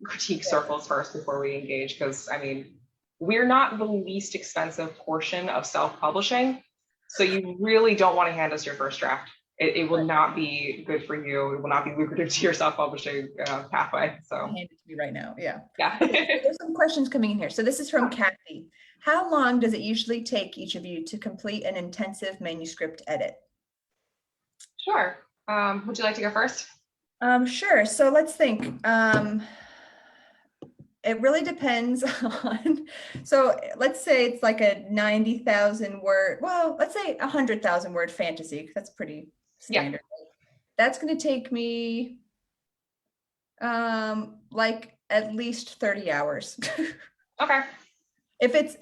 critique circles first before we engage, because I mean, we're not the least expensive portion of self-publishing. So you really don't want to hand us your first draft. It will not be good for you. It will not be lucrative to your self-publishing pathway. So hand it to me right now. Yeah. yeah. Okay, so there's some questions coming in here. So this is from Kathy. How long does it usually take each of you to complete an intensive manuscript edit? Sure. Would you like to go first? Sure. So let's think. It really depends on, so let's say it's like a 90,000 word, well, let's say 100,000 word fantasy, because that's pretty standard. Yeah. That's going to take me like at least 30 hours. Okay. If it's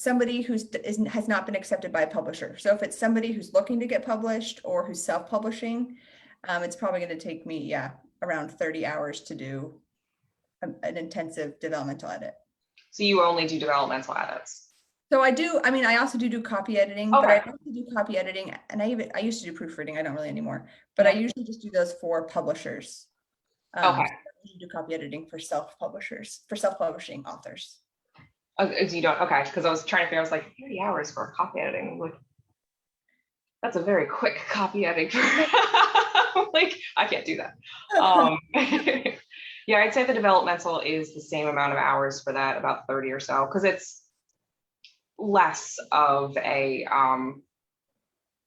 somebody has not been accepted by a publisher. So if it's somebody who's looking to get published or who's self-publishing, it's probably going to take me, around 30 hours to do an intensive developmental edit. So you only do developmental edits? So I also do copy editing, but I also do copy editing, and I used to do proofreading. I don't really anymore, but I usually just do those for publishers. So I do copy editing for self-publishing authors. Oh, you don't? Okay, because I was trying to figure, I was like, 30 hours for copy editing. Like, that's a very quick copy editing. Like, I can't do that. Yeah, I'd say the developmental is the same amount of hours for that, about 30 or so, because it's less of a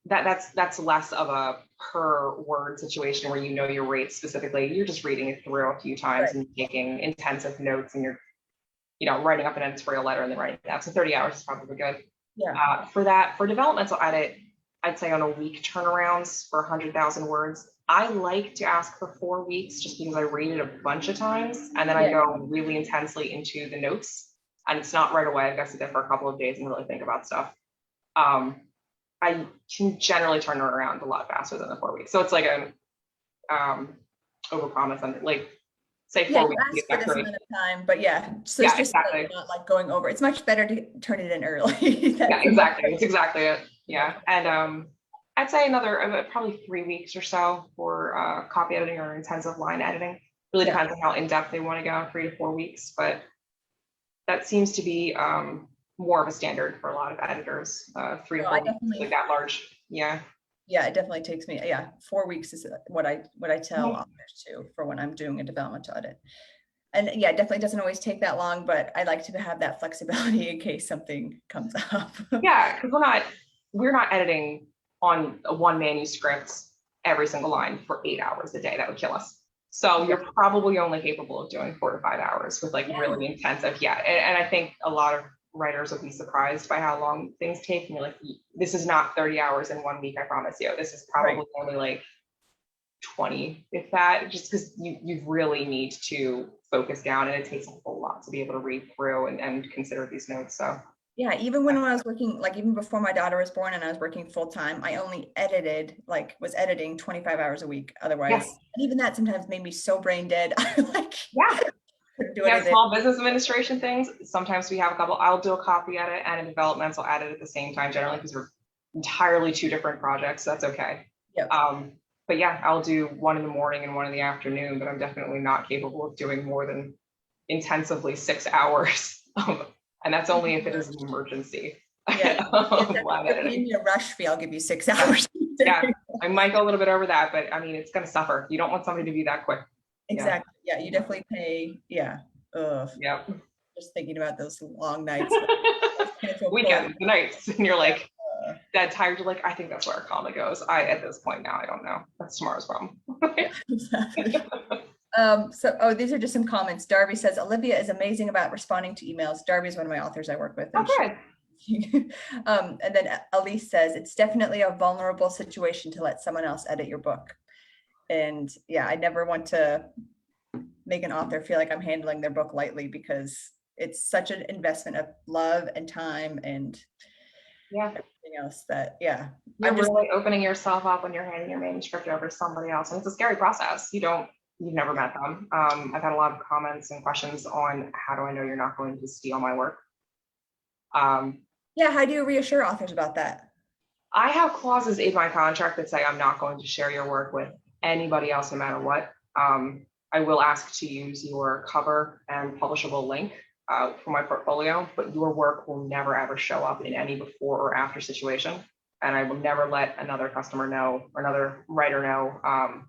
that's less of a per word situation where you know your rate specifically. You're just reading it through a few times and taking intensive notes, and you're writing up an editorial letter and then writing it out. So 30 hours is probably good. Yeah. For developmental edit, I'd say on a week turnarounds for 100,000 words. I like to ask for 4 weeks just because I read it a bunch of times and then I go really intensely into the notes, and it's not right away. I've got to sit there for a couple of days and really think about stuff. I can generally turn it around a lot faster than the 4 weeks. So it's like a overpromise on like say 4 weeks. You ask for this amount of time, but so it's just exactly. Not like going over. It's much better to turn it in early. Yeah, exactly. It's exactly it. Yeah, and I'd say another probably 3 weeks or so for copy editing or intensive line editing. Really depends on how in depth they want to go. 3 to 4 weeks, but that seems to be more of a standard for a lot of editors. 3 to 4 weeks, like that large. Yeah. Yeah, it definitely takes me. 4 weeks is what I tell authors too for when I'm doing a developmental edit. And it definitely doesn't always take that long, but I like to have that flexibility in case something comes up. Yeah, because we're not editing on one manuscript every single line for 8 hours a day. That would kill us. So you're probably only capable of doing 4 to 5 hours with like really intensive. Yeah, and I think a lot of writers will be surprised by how long things take. And you're like, this is not 30 hours in 1 week, I promise you. This is probably only like 20, if that, just because you really need to focus down, and it takes a whole lot to be able to read through and consider these notes. So even when I was working, like even before my daughter was born and I was working full time, I only was editing 25 hours a week. Otherwise, and even that sometimes made me so brain dead. Small business administration things. Sometimes we have a couple. I'll do a copy edit and a developmental edit at the same time, generally because we're entirely 2 different projects. So that's okay. But I'll do one in the morning and one in the afternoon, but I'm definitely not capable of doing more than intensively 6 hours. And that's only if it is an emergency. If you need a rush fee, I'll give you 6 hours. I might go a little bit over that, but I mean, it's going to suffer. You don't want somebody to be that quick. Exactly. You definitely pay. Just thinking about those long nights. Weekends, the nights, and you're like, that tired. You're like, I think that's where our comma goes. At this point now, I don't know. That's tomorrow's problem. Exactly. These are just some comments. Darby says, Olivia is amazing about responding to emails. Darby is one of my authors I work with. And then Elise says, it's definitely a vulnerable situation to let someone else edit your book. And I never want to make an author feel like I'm handling their book lightly, because it's such an investment of love and time and everything else that, you're really opening yourself up when you're handing your manuscript over to somebody else. And it's a scary process. You've never met them. I've had a lot of comments and questions on how do I know you're not going to steal my work? How do you reassure authors about that? I have clauses in my contract that say I'm not going to share your work with anybody else, no matter what. I will ask to use your cover and publishable link for my portfolio, but your work will never ever show up in any before or after situation. And I will never let another customer know or another writer know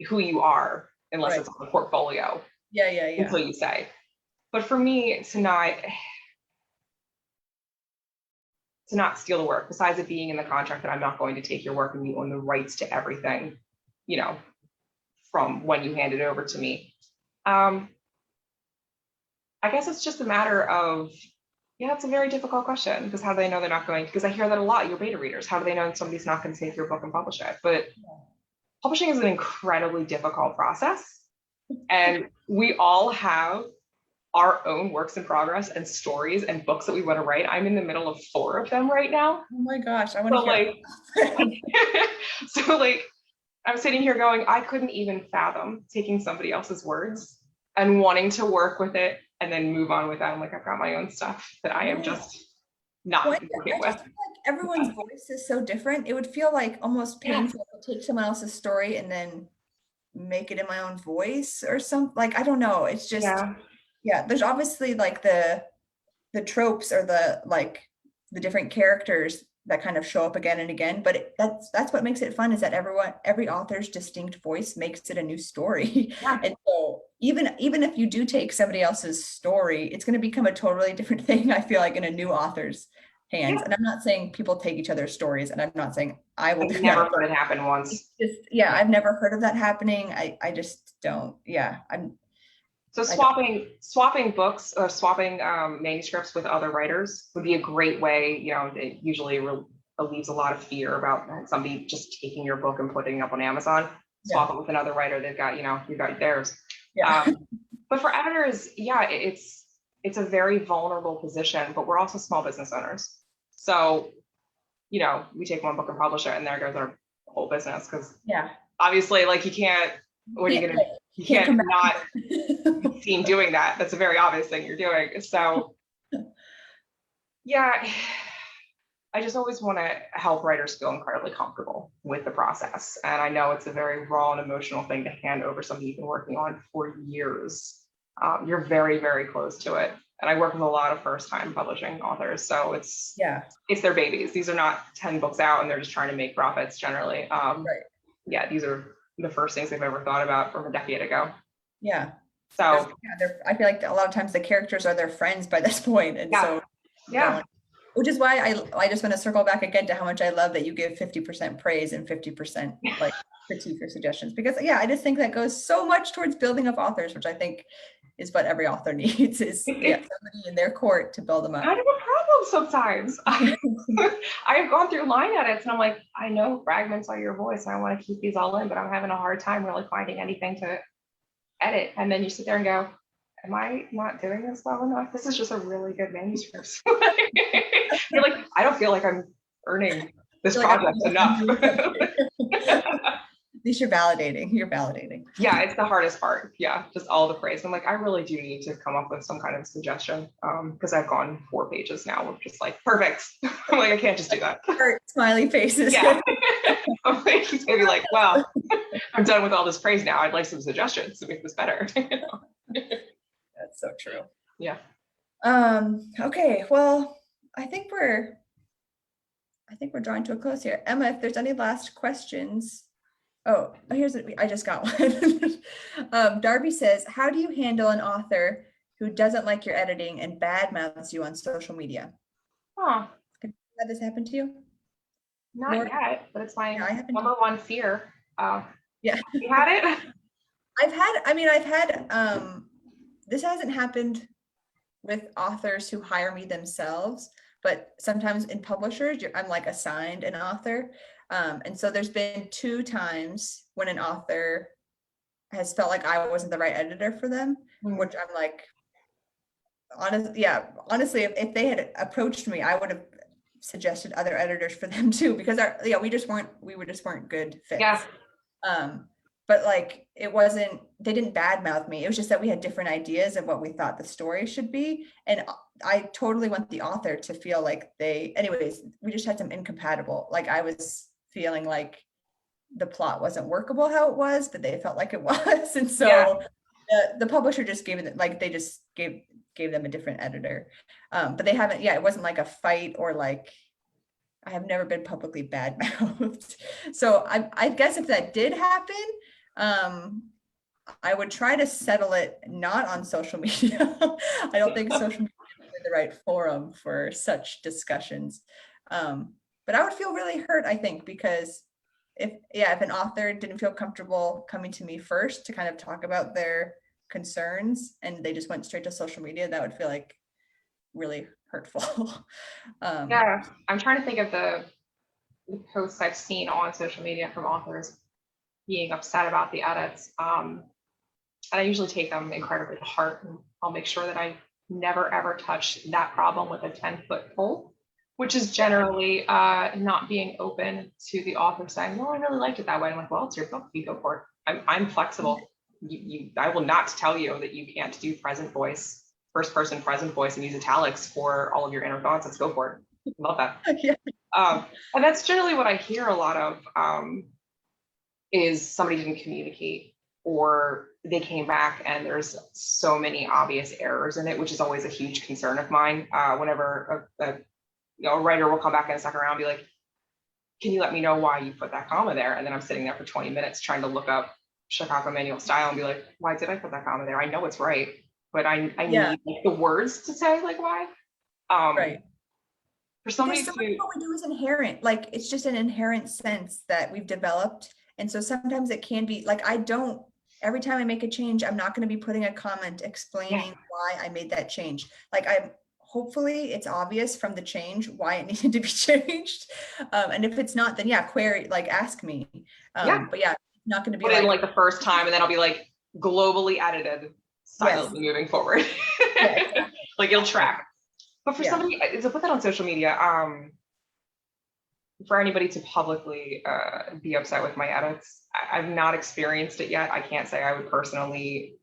who you are unless Right. it's on the portfolio. Yeah. Until you say. But for me to not steal the work, besides it being in the contract that I'm not going to take your work and you own the rights to everything, you know, from when you hand it over to me. I guess it's just a matter of, yeah, it's a very difficult question, because how do they know they're not going, because I hear that a lot, your beta readers, how do they know somebody's not going to take your book and publish it? But publishing is an incredibly difficult process. And we all have our own works in progress and stories and books that we want to write. I'm in the middle of 4 of them right now. Oh my gosh, I want to hear. So like, I'm sitting here going, I couldn't even fathom taking somebody else's words and wanting to work with it and then move on with that. I'm like, I've got my own stuff that I am just not working with. I just feel like everyone's voice is so different. It would feel like almost painful to take someone else's story and then make it in my own voice or something. Like, I don't know. It's just, there's obviously like the tropes or the different characters that kind of show up again and again, but that's what makes it fun, is that every author's distinct voice makes it a new story. And so even if you do take somebody else's story, it's going to become a totally different thing, I feel like, in a new author's hands. And I'm not saying people take each other's stories, and I'm not saying I will do never that. heard it happen once. I've never heard of that happening. I just don't. So swapping books or swapping manuscripts with other writers would be a great way. You know, it usually relieves a lot of fear about somebody just taking your book and putting it up on Amazon. Swap it with another writer. They've got, you've got theirs. But for editors, it's a very vulnerable position, but we're also small business owners. So, we take one book and publish it, and there goes our whole business. Because obviously, like, you can't, what are you going to, you can't not be seen doing that. That's a very obvious thing you're doing. So I just always want to help writers feel incredibly comfortable with the process. And I know it's a very raw and emotional thing to hand over something you've been working on for years. You're very, very close to it. And I work with a lot of first-time publishing authors. So it's their babies. These are not 10 books out and they're just trying to make profits generally. These are the first things they've ever thought about from a decade ago. So I feel like a lot of times the characters are their friends by this point. And which is why I just want to circle back again to how much I love that you give 50% praise and 50% like critique or suggestions, because I just think that goes so much towards building up authors, which I think is what every author needs, is somebody in their court to build them up. Kind of a problem sometimes. I've gone through line edits and I'm like, I know fragments are your voice and I want to keep these all in, but I'm having a hard time really finding anything to edit. And then you sit there and go, am I not doing this well enough? This is just a really good manuscript. You're like, I don't feel like I'm earning this project enough. At least you're validating. Yeah, it's the hardest part. Just all the praise. I'm like, I really do need to come up with some kind of suggestion, because I've gone 4 pages now of just like, perfect. I'm like, I can't just do that. Smiley faces. I'm like, maybe like, well, I'm done with all this praise now. I'd like some suggestions to make this better. That's so true. Okay, well, I think we're drawing to a close here. Emma, if there's any last questions. I just got one. Darby says, how do you handle an author who doesn't like your editing and bad mouths you on social media? Have this happen to you? Not yet, but it's my number one fear. You had it? I've had, this hasn't happened with authors who hire me themselves, but sometimes in publishers, I'm like assigned an author. And so there's been 2 times when an author has felt like I wasn't the right editor for them, which I'm like, honestly, if they had approached me, I would have suggested other editors for them too, because we just weren't good fits. But like, they didn't badmouth me. It was just that we had different ideas of what we thought the story should be. And I totally want the author to feel like we just had some incompatible, like I was feeling like the plot wasn't workable how it was, but they felt like it was. And so The publisher just gave it, like, they just gave them a different editor. But they haven't, yeah, it wasn't like a fight or like, I have never been publicly bad-mouthed. So I guess if that did happen, I would try to settle it not on social media. I don't think social media is the right forum for such discussions. But I would feel really hurt, I think, because if an author didn't feel comfortable coming to me first to kind of talk about their concerns and they just went straight to social media, that would feel like really hurtful. Yeah, I'm trying to think of the posts I've seen on social media from authors being upset about the edits. And I usually take them incredibly to heart, and I'll make sure that I never ever touch that problem with a 10-foot pole, which is generally not being open to the author saying, well, I really liked it that way. I'm like, well, it's your book, you go for it. I'm flexible. I will not tell you that you can't do present voice, first person present voice, and use italics for all of your inner thoughts. Let's go for it. Love that. Yeah. And that's generally what I hear a lot of, is somebody didn't communicate, or they came back and there's so many obvious errors in it, which is always a huge concern of mine. Whenever a writer will come back in a second round and be like, can you let me know why you put that comma there? And then I'm sitting there for 20 minutes trying to look up Chicago manual style and be like, why did I put that comma there? I know it's right, but I need like, the words to say like why. Right. For somebody because so much what we do is inherent, like it's just an inherent sense that we've developed. And so sometimes it can be like, every time I make a change, I'm not going to be putting a comment explaining why I made that change. Like hopefully it's obvious from the change why it needed to be changed. And if it's not, then query, like ask me. But it's not going to be put in like the first time, and then I'll be like globally edited, silently moving forward. Exactly. Like it'll track. But for somebody to put that on social media, for anybody to publicly be upset with my edits, I've not experienced it yet. I can't say I would personally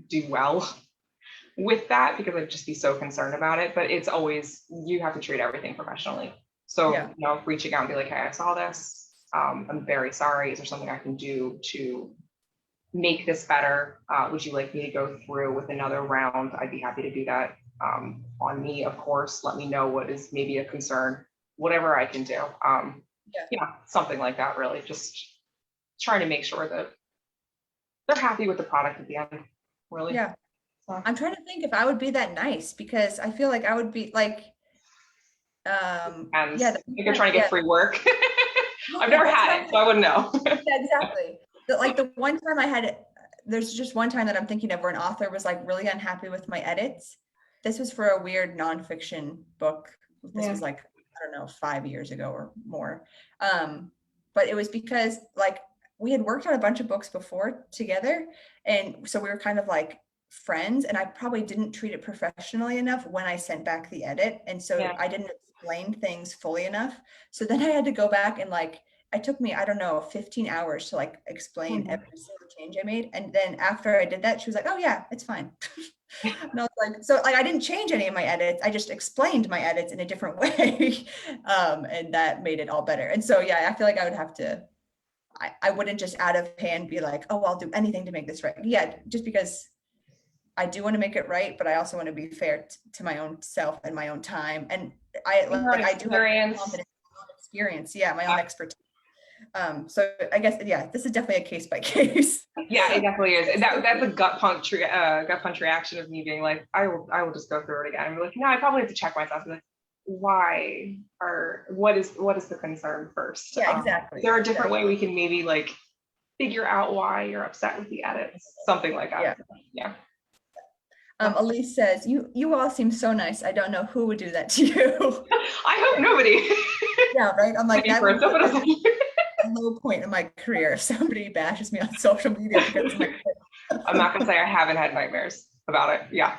do well with that because I'd just be so concerned about it. But it's always, you have to treat everything professionally. So, reaching out and be like, hey, I saw this. I'm very sorry. Is there something I can do to make this better? Would you like me to go through with another round? I'd be happy to do that. On me, of course, let me know what is maybe a concern, whatever I can do. Something like that, really. Just trying to make sure that they're happy with the product at the end, really. Yeah. So. I'm trying to think if I would be that nice, because I feel like I would be like, and you're trying to get free work. I've never had it, so I wouldn't know. Exactly. Like the one time I had it, there's just one time that I'm thinking of where an author was like really unhappy with my edits. This was for a weird nonfiction book. This was like, I don't know, 5 years ago or more. But it was because like we had worked on a bunch of books before together. And so we were kind of like friends, and I probably didn't treat it professionally enough when I sent back the edit. And so I didn't explain things fully enough. So then I had to go back and like, it took me, I don't know, 15 hours to like explain every single change I made. And then after I did that, she was like, oh yeah, it's fine. And I was like, so like, I didn't change any of my edits. I just explained my edits in a different way. And that made it all better. And so, I feel like I would have to, I wouldn't just out of hand be like, oh, I'll do anything to make this right. Just because I do want to make it right, but I also want to be fair to my own self and my own time. And I do have confidence, my own experience. My own expertise. So I guess, this is definitely a case by case. Yeah, it definitely is. That's a gut punch reaction of me being like, I will just go through it again. I'm like, no, I probably have to check myself. I'm like, why, or what is the concern first? Yeah, exactly. Is there a different way we can maybe like figure out why you're upset with the edits? Something like that. Yeah. Elise says, you all seem so nice. I don't know who would do that to you. I hope nobody. Yeah, right. I'm like, that would be a low point in my career if somebody bashes me on social media because of my I'm not gonna say I haven't had nightmares about it. Yeah.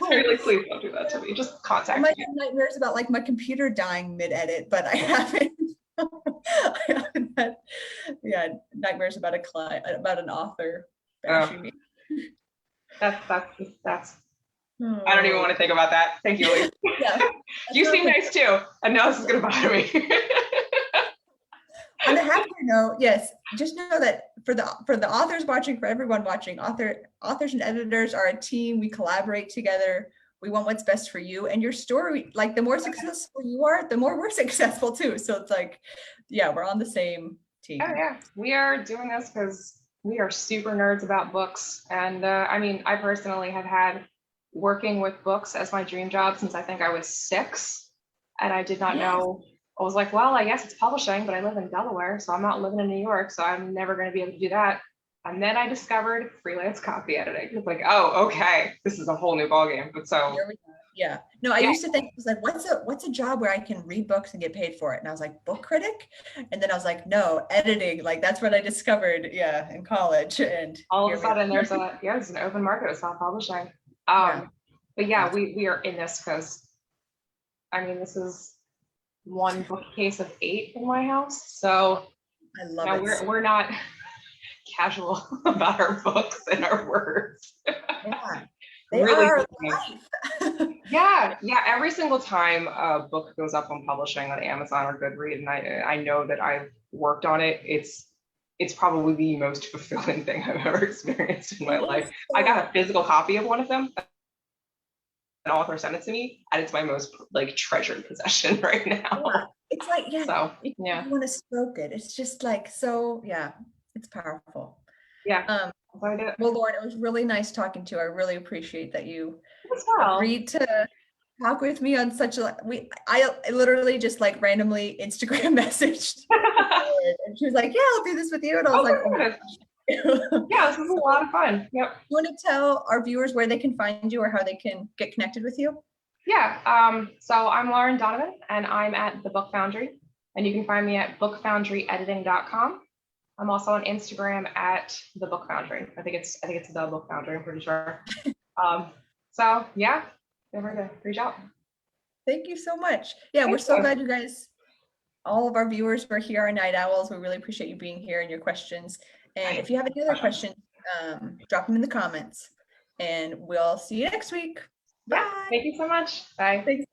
Really, please don't do that to me. Just contact me. I might have nightmares about like my computer dying mid-edit, but I haven't. I haven't had nightmares about about an author bashing me. That's I don't even want to think about that. Thank you, Elise. You seem nice too. I know this is gonna bother me. On a happier note, yes, just know that for the authors watching, for everyone watching, authors and editors are a team. We collaborate together. We want what's best for you and your story. Like the more successful you are, the more we're successful too. So it's like, yeah, we're on the same team. Oh yeah, we are doing this because we are super nerds about books. And I mean, I personally have had working with books as my dream job since I think I was 6. And I did not know, I was like, well, I guess it's publishing, but I live in Delaware, so I'm not living in New York, so I'm never going to be able to do that. And then I discovered freelance copy editing. It's like, oh, okay, this is a whole new ballgame. But so Here we go. Yeah. No, I used to think, I was like, what's a job where I can read books and get paid for it? And I was like, book critic? And then I was like, no, editing. Like that's what I discovered, yeah, in college. And all of a sudden there's an open market of self-publishing. But yeah, we are in this because I mean, this is one bookcase of 8 in my house. So I love it. We're not casual about our books and our words. Yeah, they really are life. Yeah. Every single time a book goes up on publishing on Amazon or Goodreads, and I know that I've worked on it, it's probably the most fulfilling thing I've ever experienced in my life. I got a physical copy of one of them. An author sent it to me, and it's my most like treasured possession right now. Yeah. It's like, so you want to stroke it. It's just like, so yeah, it's powerful. Yeah. Well, Lauren, it was really nice talking to you. I really appreciate that you well. agreed to talk with me on such a, I literally just like randomly Instagram messaged and she was like, yeah, I'll do this with you. And I was like, oh my gosh. Yeah, this is a lot of fun. Yep. You want to tell our viewers where they can find you or how they can get connected with you? Yeah, so I'm Lauren Donovan and I'm at the Book Foundry, and you can find me at bookfoundryediting.com. I'm also on Instagram at the Book Foundry. I think it's the Book Foundry, I'm pretty sure. So yeah, feel free to reach out. Thank you so much. Yeah, we're so glad you guys, all of our viewers were here, our night owls. We really appreciate you being here and your questions. And if you have any other questions, drop them in the comments. And we'll see you next week. Bye. Yeah, thank you so much. Bye. Thanks.